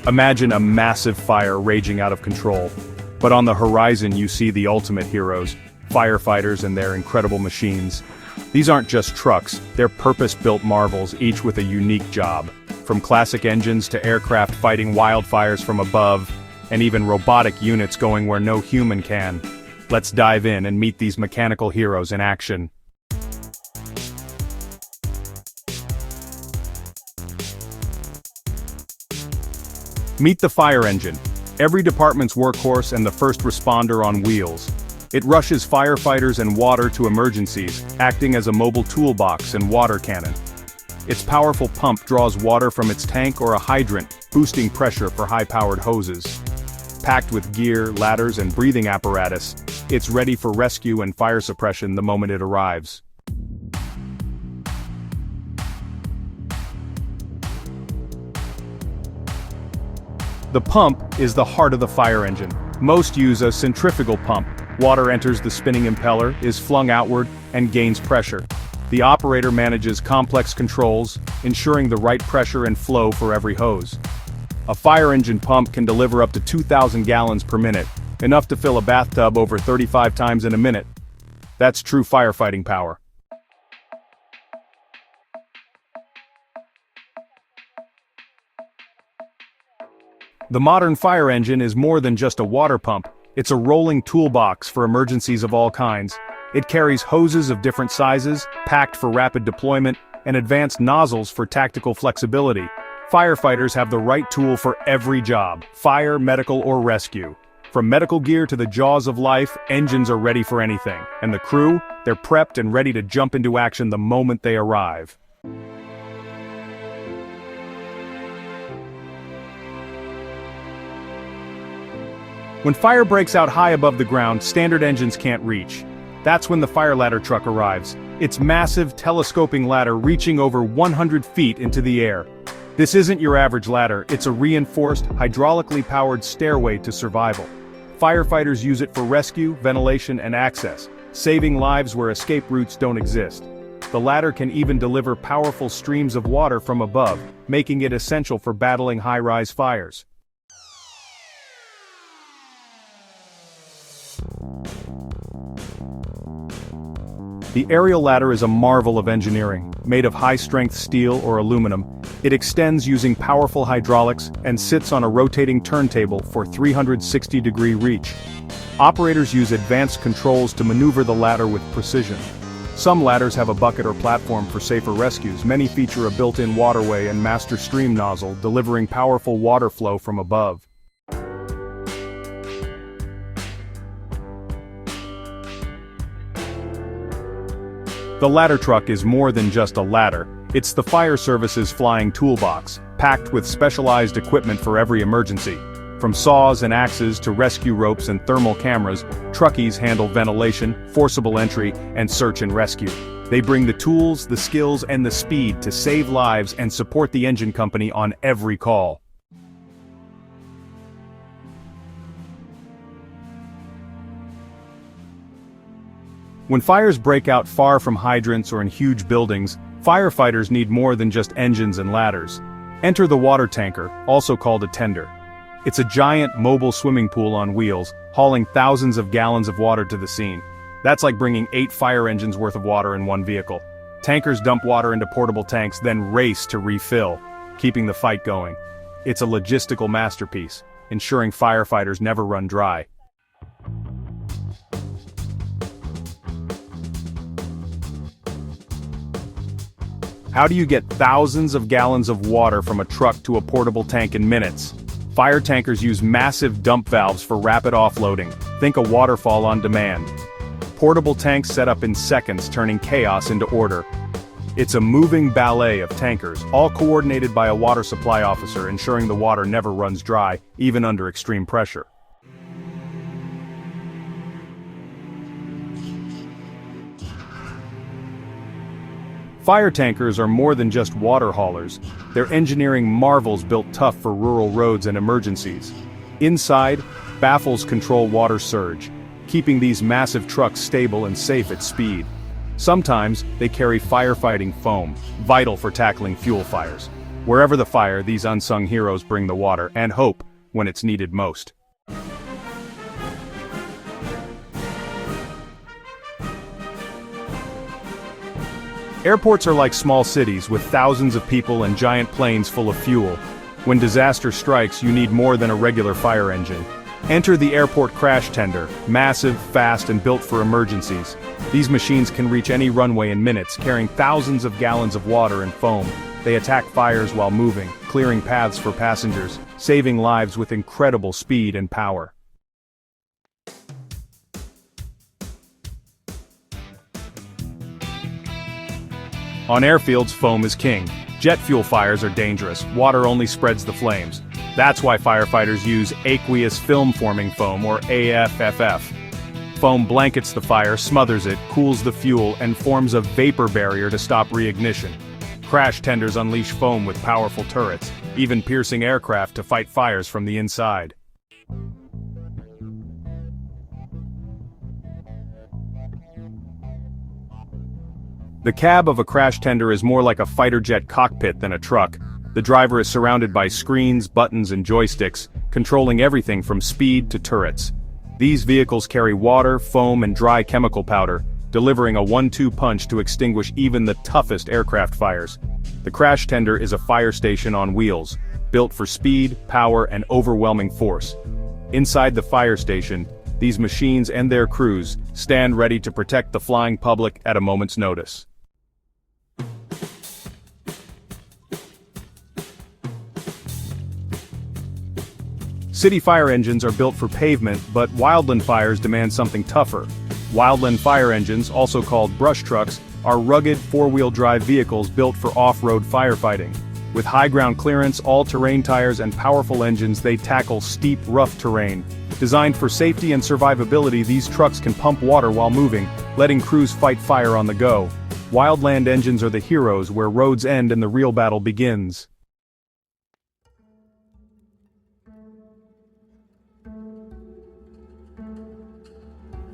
Imagine a massive fire raging out of control. But on the horizon you see the ultimate heroes, firefighters and their incredible machines. These aren't just trucks, they're purpose-built marvels, each with a unique job. From classic engines to aircraft fighting wildfires from above, and even robotic units going where no human can. Let's dive in and meet these mechanical heroes in action. Meet the fire engine, every department's workhorse and the first responder on wheels. It rushes firefighters and water to emergencies, acting as a mobile toolbox and water cannon. Its powerful pump draws water from its tank or a hydrant, boosting pressure for high-powered hoses. Packed with gear, ladders and breathing apparatus, it's ready for rescue and fire suppression the moment it arrives. The pump is the heart of the fire engine. Most use a centrifugal pump. Water enters the spinning impeller, is flung outward, and gains pressure. The operator manages complex controls, ensuring the right pressure and flow for every hose. A fire engine pump can deliver up to 2,000 gallons per minute, enough to fill a bathtub over 35 times in a minute. That's true firefighting power. The modern fire engine is more than just a water pump. It's a rolling toolbox for emergencies of all kinds. It carries hoses of different sizes, packed for rapid deployment, and advanced nozzles for tactical flexibility. Firefighters have the right tool for every job, fire, medical, or rescue. From medical gear to the jaws of life, engines are ready for anything. And the crew, they're prepped and ready to jump into action the moment they arrive. When fire breaks out high above the ground, standard engines can't reach. That's when the fire ladder truck arrives. Its massive, telescoping ladder reaching over 100 feet into the air. This isn't your average ladder, it's a reinforced, hydraulically powered stairway to survival. Firefighters use it for rescue, ventilation, and access, saving lives where escape routes don't exist. The ladder can even deliver powerful streams of water from above, making it essential for battling high-rise fires. The aerial ladder is a marvel of engineering, made of high-strength steel or aluminum. It extends using powerful hydraulics and sits on a rotating turntable for 360-degree reach. Operators use advanced controls to maneuver the ladder with precision. Some ladders have a bucket or platform for safer rescues. Many feature a built-in waterway and master stream nozzle, delivering powerful water flow from above. The ladder truck is more than just a ladder. It's the fire service's flying toolbox, packed with specialized equipment for every emergency. From saws and axes to rescue ropes and thermal cameras, truckies handle ventilation, forcible entry, and search and rescue. They bring the tools, the skills, and the speed to save lives and support the engine company on every call. When fires break out far from hydrants or in huge buildings, firefighters need more than just engines and ladders. Enter the water tanker, also called a tender. It's a giant mobile swimming pool on wheels, hauling thousands of gallons of water to the scene. That's like bringing 8 fire engines worth of water in one vehicle. Tankers dump water into portable tanks, then race to refill, keeping the fight going. It's a logistical masterpiece, ensuring firefighters never run dry. How do you get thousands of gallons of water from a truck to a portable tank in minutes? Fire tankers use massive dump valves for rapid offloading. Think a waterfall on demand. Portable tanks set up in seconds, turning chaos into order. It's a moving ballet of tankers, all coordinated by a water supply officer, ensuring the water never runs dry, even under extreme pressure. Fire tankers are more than just water haulers. They're engineering marvels built tough for rural roads and emergencies. Inside, baffles control water surge, keeping these massive trucks stable and safe at speed. Sometimes, they carry firefighting foam, vital for tackling fuel fires. Wherever the fire, these unsung heroes bring the water and hope when it's needed most. Airports are like small cities with thousands of people and giant planes full of fuel. When disaster strikes, you need more than a regular fire engine. Enter the airport crash tender, massive, fast, and built for emergencies. These machines can reach any runway in minutes, carrying thousands of gallons of water and foam. They attack fires while moving, clearing paths for passengers, saving lives with incredible speed and power. On airfields, foam is king. Jet fuel fires are dangerous. Water only spreads the flames. That's why firefighters use aqueous film-forming foam, or AFFF. Foam blankets the fire, smothers it, cools the fuel, and forms a vapor barrier to stop reignition. Crash tenders unleash foam with powerful turrets, even piercing aircraft to fight fires from the inside. The cab of a crash tender is more like a fighter jet cockpit than a truck. The driver is surrounded by screens, buttons, and joysticks, controlling everything from speed to turrets. These vehicles carry water, foam, and dry chemical powder, delivering a 1-2 punch to extinguish even the toughest aircraft fires. The crash tender is a fire station on wheels, built for speed, power, and overwhelming force. Inside the fire station, these machines and their crews stand ready to protect the flying public at a moment's notice. City fire engines are built for pavement, but wildland fires demand something tougher. Wildland fire engines, also called brush trucks, are rugged four-wheel drive vehicles built for off-road firefighting. With high ground clearance, all-terrain tires, and powerful engines, they tackle steep, rough terrain. Designed for safety and survivability, these trucks can pump water while moving, letting crews fight fire on the go. Wildland engines are the heroes where roads end and the real battle begins.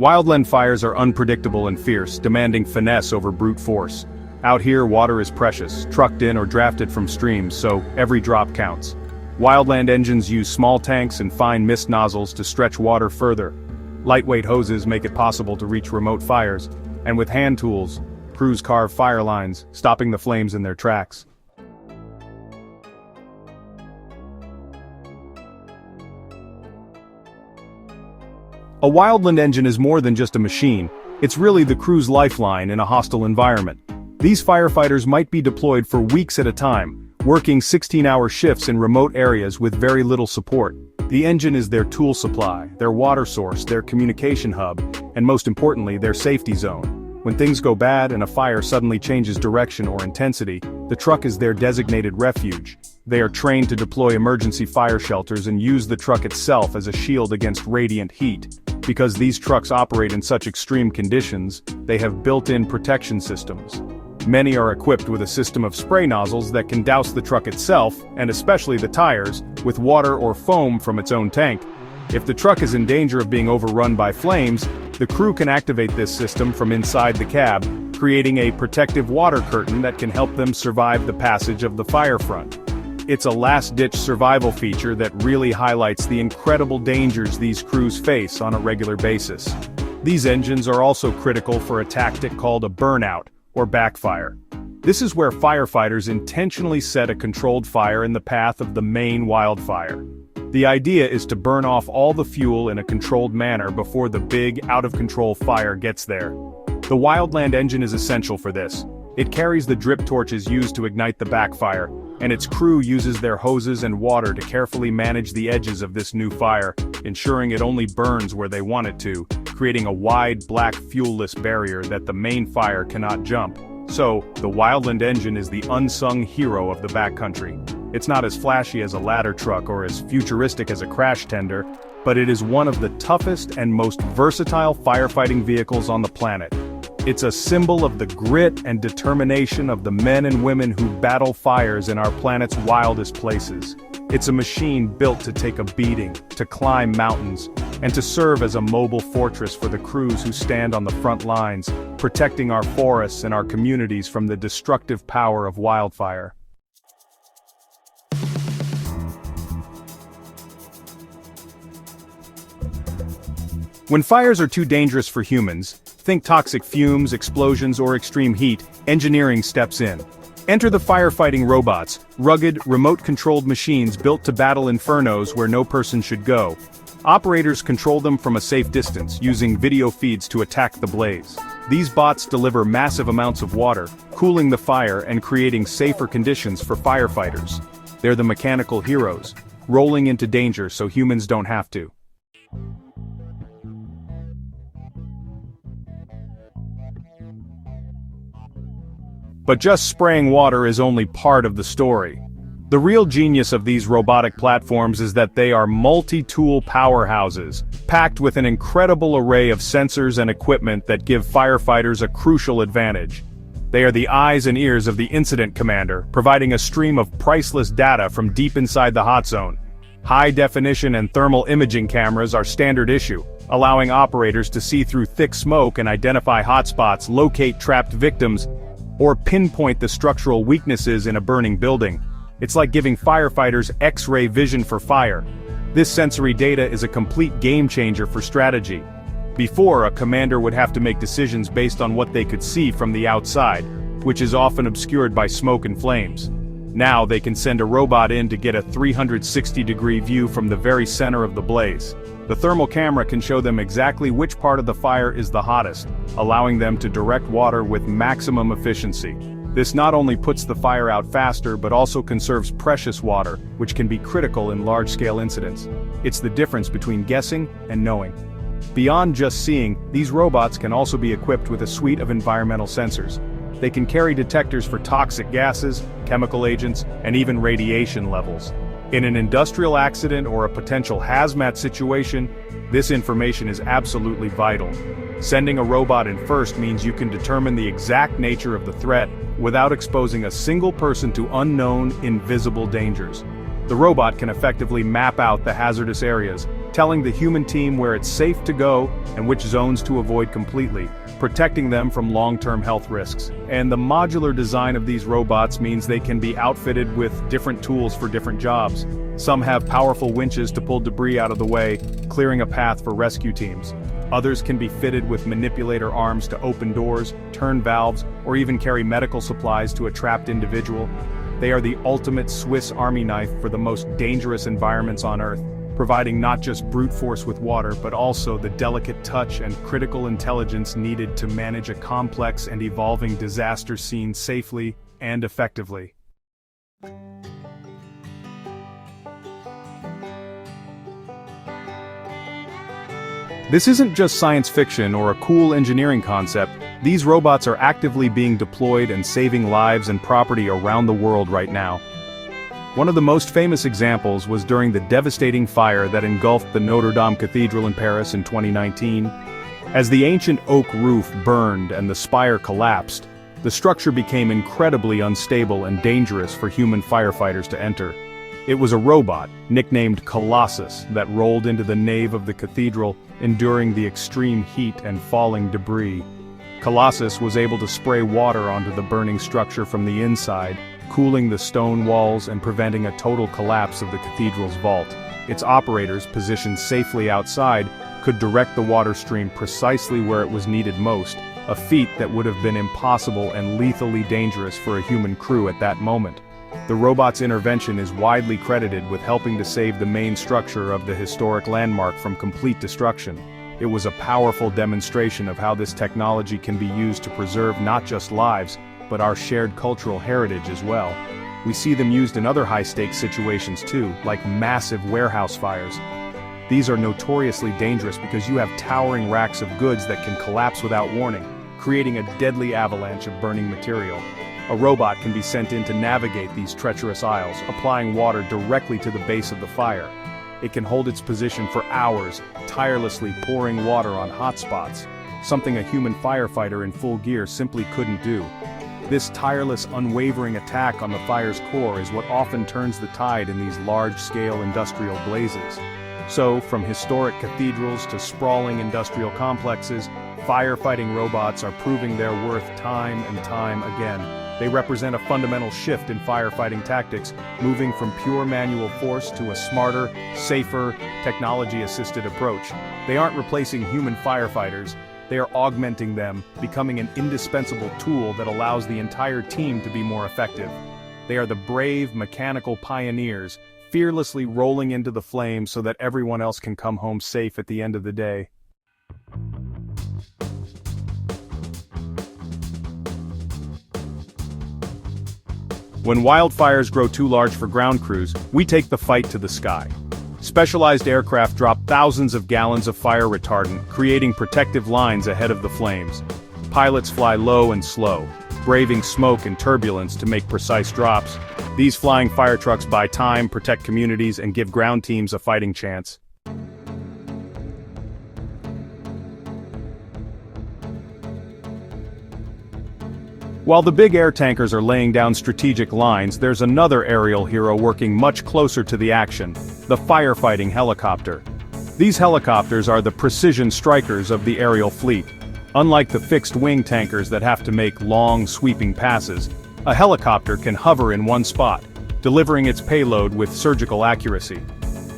Wildland fires are unpredictable and fierce, demanding finesse over brute force. Out here, water is precious, trucked in or drafted from streams, so every drop counts. Wildland engines use small tanks and fine mist nozzles to stretch water further. Lightweight hoses make it possible to reach remote fires, and with hand tools, crews carve fire lines, stopping the flames in their tracks. A wildland engine is more than just a machine. It's really the crew's lifeline in a hostile environment. These firefighters might be deployed for weeks at a time, working 16-hour shifts in remote areas with very little support. The engine is their tool supply, their water source, their communication hub, and most importantly, their safety zone. When things go bad and a fire suddenly changes direction or intensity, the truck is their designated refuge. They are trained to deploy emergency fire shelters and use the truck itself as a shield against radiant heat. Because these trucks operate in such extreme conditions, they have built-in protection systems. Many are equipped with a system of spray nozzles that can douse the truck itself, and especially the tires, with water or foam from its own tank. If the truck is in danger of being overrun by flames, the crew can activate this system from inside the cab, creating a protective water curtain that can help them survive the passage of the fire front. It's a last-ditch survival feature that really highlights the incredible dangers these crews face on a regular basis. These engines are also critical for a tactic called a burnout, or backfire. This is where firefighters intentionally set a controlled fire in the path of the main wildfire. The idea is to burn off all the fuel in a controlled manner before the big, out-of-control fire gets there. The wildland engine is essential for this. It carries the drip torches used to ignite the backfire, and its crew uses their hoses and water to carefully manage the edges of this new fire, ensuring it only burns where they want it to, creating a wide, black, fuel-less barrier that the main fire cannot jump. So, the wildland engine is the unsung hero of the backcountry. It's not as flashy as a ladder truck or as futuristic as a crash tender, but it is one of the toughest and most versatile firefighting vehicles on the planet. It's a symbol of the grit and determination of the men and women who battle fires in our planet's wildest places. It's a machine built to take a beating, to climb mountains, and to serve as a mobile fortress for the crews who stand on the front lines, protecting our forests and our communities from the destructive power of wildfire. When fires are too dangerous for humans, think toxic fumes, explosions, or extreme heat, engineering steps in. Enter the firefighting robots, rugged, remote-controlled machines built to battle infernos where no person should go. Operators control them from a safe distance, using video feeds to attack the blaze. These bots deliver massive amounts of water, cooling the fire and creating safer conditions for firefighters. They're the mechanical heroes, rolling into danger so humans don't have to. But just spraying water is only part of the story. The real genius of these robotic platforms is that they are multi-tool powerhouses, packed with an incredible array of sensors and equipment that give firefighters a crucial advantage. They are the eyes and ears of the incident commander, providing a stream of priceless data from deep inside the hot zone. High-definition and thermal imaging cameras are standard issue, allowing operators to see through thick smoke and identify hotspots, locate trapped victims, or pinpoint the structural weaknesses in a burning building. It's like giving firefighters X-ray vision for fire. This sensory data is a complete game-changer for strategy. Before, a commander would have to make decisions based on what they could see from the outside, which is often obscured by smoke and flames. Now they can send a robot in to get a 360-degree view from the very center of the blaze. The thermal camera can show them exactly which part of the fire is the hottest, allowing them to direct water with maximum efficiency. This not only puts the fire out faster but also conserves precious water, which can be critical in large-scale incidents. It's the difference between guessing and knowing. Beyond just seeing, these robots can also be equipped with a suite of environmental sensors. They can carry detectors for toxic gases, chemical agents, and even radiation levels. In an industrial accident or a potential hazmat situation, this information is absolutely vital. Sending a robot in first means you can determine the exact nature of the threat without exposing a single person to unknown, invisible dangers. The robot can effectively map out the hazardous areas, telling the human team where it's safe to go and which zones to avoid completely, protecting them from long-term health risks. And the modular design of these robots means they can be outfitted with different tools for different jobs. Some have powerful winches to pull debris out of the way, clearing a path for rescue teams. Others can be fitted with manipulator arms to open doors, turn valves, or even carry medical supplies to a trapped individual. They are the ultimate Swiss Army knife for the most dangerous environments on Earth, providing not just brute force with water but also the delicate touch and critical intelligence needed to manage a complex and evolving disaster scene safely and effectively. This isn't just science fiction or a cool engineering concept. These robots are actively being deployed and saving lives and property around the world right now. One of the most famous examples was during the devastating fire that engulfed the Notre Dame Cathedral in Paris in 2019. As the ancient oak roof burned and the spire collapsed, the structure became incredibly unstable and dangerous for human firefighters to enter. It was a robot, nicknamed Colossus, that rolled into the nave of the cathedral, enduring the extreme heat and falling debris. Colossus was able to spray water onto the burning structure from the inside, cooling the stone walls and preventing a total collapse of the cathedral's vault. Its operators, positioned safely outside, could direct the water stream precisely where it was needed most, a feat that would have been impossible and lethally dangerous for a human crew at that moment. The robot's intervention is widely credited with helping to save the main structure of the historic landmark from complete destruction. It was a powerful demonstration of how this technology can be used to preserve not just lives, but our shared cultural heritage as well. We see them used in other high-stakes situations too, like massive warehouse fires. These are notoriously dangerous because you have towering racks of goods that can collapse without warning, creating a deadly avalanche of burning material. A robot can be sent in to navigate these treacherous aisles, applying water directly to the base of the fire. It can hold its position for hours, tirelessly pouring water on hot spots, something a human firefighter in full gear simply couldn't do. This tireless, unwavering attack on the fire's core is what often turns the tide in these large-scale industrial blazes. So, from historic cathedrals to sprawling industrial complexes, firefighting robots are proving their worth time and time again. They represent a fundamental shift in firefighting tactics, moving from pure manual force to a smarter, safer, technology-assisted approach. They aren't replacing human firefighters, they are augmenting them, becoming an indispensable tool that allows the entire team to be more effective. They are the brave, mechanical pioneers, fearlessly rolling into the flames so that everyone else can come home safe at the end of the day. When wildfires grow too large for ground crews, we take the fight to the sky. Specialized aircraft drop thousands of gallons of fire retardant, creating protective lines ahead of the flames. Pilots fly low and slow, braving smoke and turbulence to make precise drops. These flying fire trucks buy time, protect communities, and give ground teams a fighting chance. While the big air tankers are laying down strategic lines, there's another aerial hero working much closer to the action: the firefighting helicopter. These helicopters are the precision strikers of the aerial fleet. Unlike the fixed-wing tankers that have to make long, sweeping passes, a helicopter can hover in one spot, delivering its payload with surgical accuracy.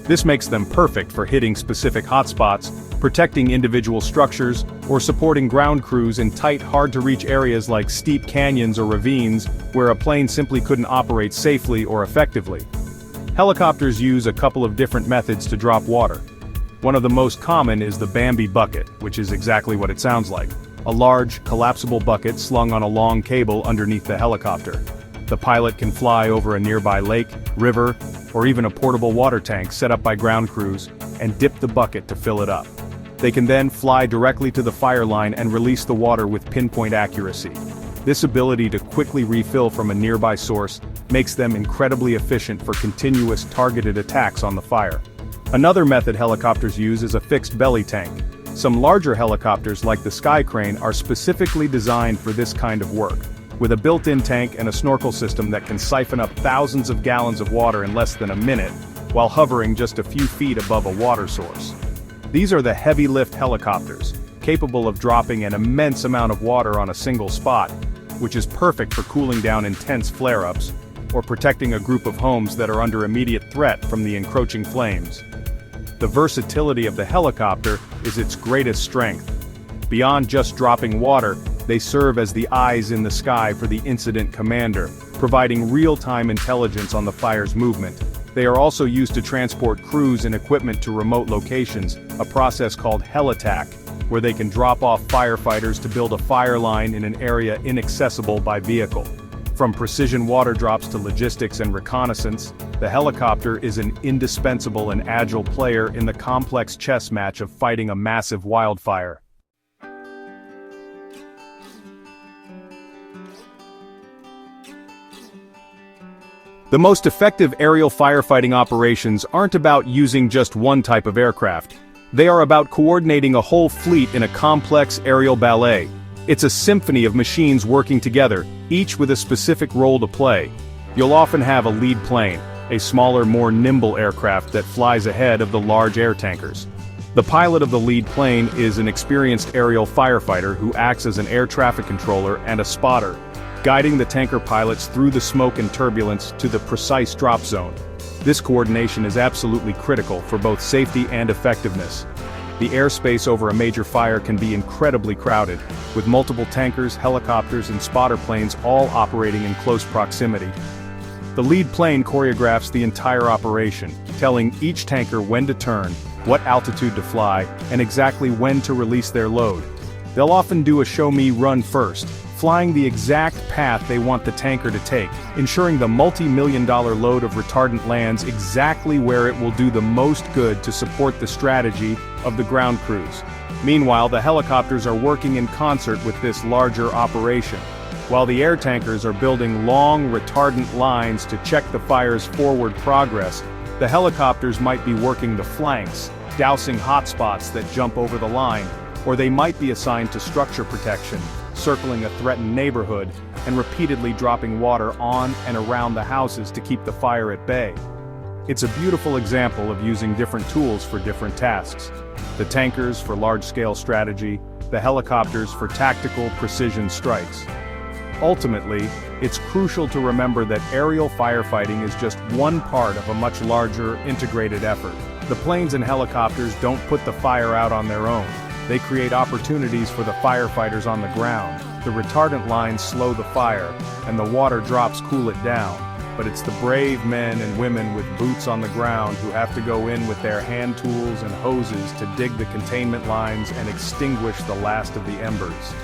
This makes them perfect for hitting specific hotspots, protecting individual structures, or supporting ground crews in tight, hard-to-reach areas like steep canyons or ravines where a plane simply couldn't operate safely or effectively. Helicopters use a couple of different methods to drop water. One of the most common is the Bambi bucket, which is exactly what it sounds like: a large, collapsible bucket slung on a long cable underneath the helicopter. The pilot can fly over a nearby lake, river, or even a portable water tank set up by ground crews, and dip the bucket to fill it up. They can then fly directly to the fire line and release the water with pinpoint accuracy. This ability to quickly refill from a nearby source makes them incredibly efficient for continuous targeted attacks on the fire. Another method helicopters use is a fixed belly tank. Some larger helicopters like the Sky Crane are specifically designed for this kind of work, with a built-in tank and a snorkel system that can siphon up thousands of gallons of water in less than a minute, while hovering just a few feet above a water source. These are the heavy-lift helicopters, capable of dropping an immense amount of water on a single spot, which is perfect for cooling down intense flare-ups, or protecting a group of homes that are under immediate threat from the encroaching flames. The versatility of the helicopter is its greatest strength. Beyond just dropping water, they serve as the eyes in the sky for the incident commander, providing real-time intelligence on the fire's movement. They are also used to transport crews and equipment to remote locations, a process called helitack, where they can drop off firefighters to build a fire line in an area inaccessible by vehicle. From precision water drops to logistics and reconnaissance, the helicopter is an indispensable and agile player in the complex chess match of fighting a massive wildfire. The most effective aerial firefighting operations aren't about using just one type of aircraft. They are about coordinating a whole fleet in a complex aerial ballet. It's a symphony of machines working together, each with a specific role to play. You'll often have a lead plane, a smaller, more nimble aircraft that flies ahead of the large air tankers. The pilot of the lead plane is an experienced aerial firefighter who acts as an air traffic controller and a spotter, guiding the tanker pilots through the smoke and turbulence to the precise drop zone. This coordination is absolutely critical for both safety and effectiveness. The airspace over a major fire can be incredibly crowded, with multiple tankers, helicopters, and spotter planes all operating in close proximity. The lead plane choreographs the entire operation, telling each tanker when to turn, what altitude to fly, and exactly when to release their load. They'll often do a show-me run first, flying the exact path they want the tanker to take, ensuring the multi-million-dollar load of retardant lands exactly where it will do the most good to support the strategy of the ground crews. Meanwhile, the helicopters are working in concert with this larger operation. While the air tankers are building long, retardant lines to check the fire's forward progress, the helicopters might be working the flanks, dousing hotspots that jump over the line, or they might be assigned to structure protection, circling a threatened neighborhood, and repeatedly dropping water on and around the houses to keep the fire at bay. It's a beautiful example of using different tools for different tasks. The tankers for large-scale strategy, the helicopters for tactical precision strikes. Ultimately, it's crucial to remember that aerial firefighting is just one part of a much larger, integrated effort. The planes and helicopters don't put the fire out on their own. They create opportunities for the firefighters on the ground. The retardant lines slow the fire, and the water drops cool it down. But it's the brave men and women with boots on the ground who have to go in with their hand tools and hoses to dig the containment lines and extinguish the last of the embers.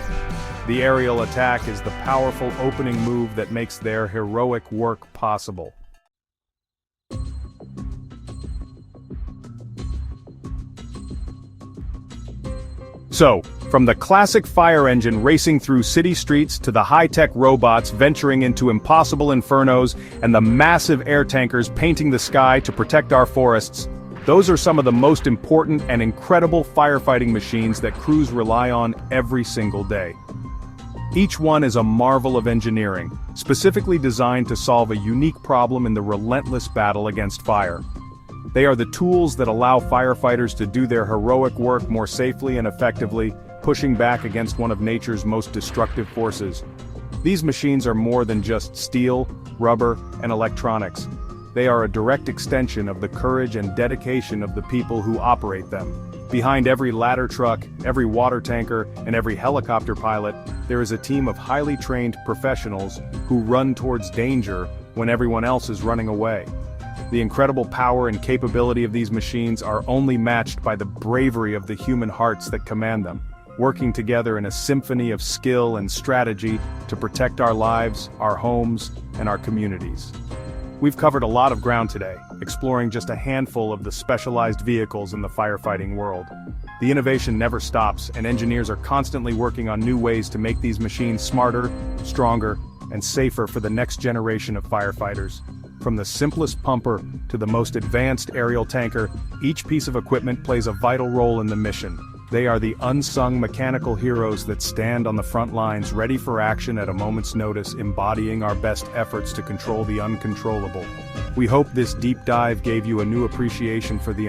The aerial attack is the powerful opening move that makes their heroic work possible. So, from the classic fire engine racing through city streets to the high-tech robots venturing into impossible infernos and the massive air tankers painting the sky to protect our forests, those are some of the most important and incredible firefighting machines that crews rely on every single day. Each one is a marvel of engineering, specifically designed to solve a unique problem in the relentless battle against fire. They are the tools that allow firefighters to do their heroic work more safely and effectively, pushing back against one of nature's most destructive forces. These machines are more than just steel, rubber, and electronics. They are a direct extension of the courage and dedication of the people who operate them. Behind every ladder truck, every water tanker, and every helicopter pilot, there is a team of highly trained professionals who run towards danger when everyone else is running away. The incredible power and capability of these machines are only matched by the bravery of the human hearts that command them, working together in a symphony of skill and strategy to protect our lives, our homes, and our communities. We've covered a lot of ground today, exploring just a handful of the specialized vehicles in the firefighting world. The innovation never stops, and engineers are constantly working on new ways to make these machines smarter, stronger, and safer for the next generation of firefighters. From the simplest pumper to the most advanced aerial tanker, each piece of equipment plays a vital role in the mission. They are the unsung mechanical heroes that stand on the front lines ready for action at a moment's notice, embodying our best efforts to control the uncontrollable. We hope this deep dive gave you a new appreciation for the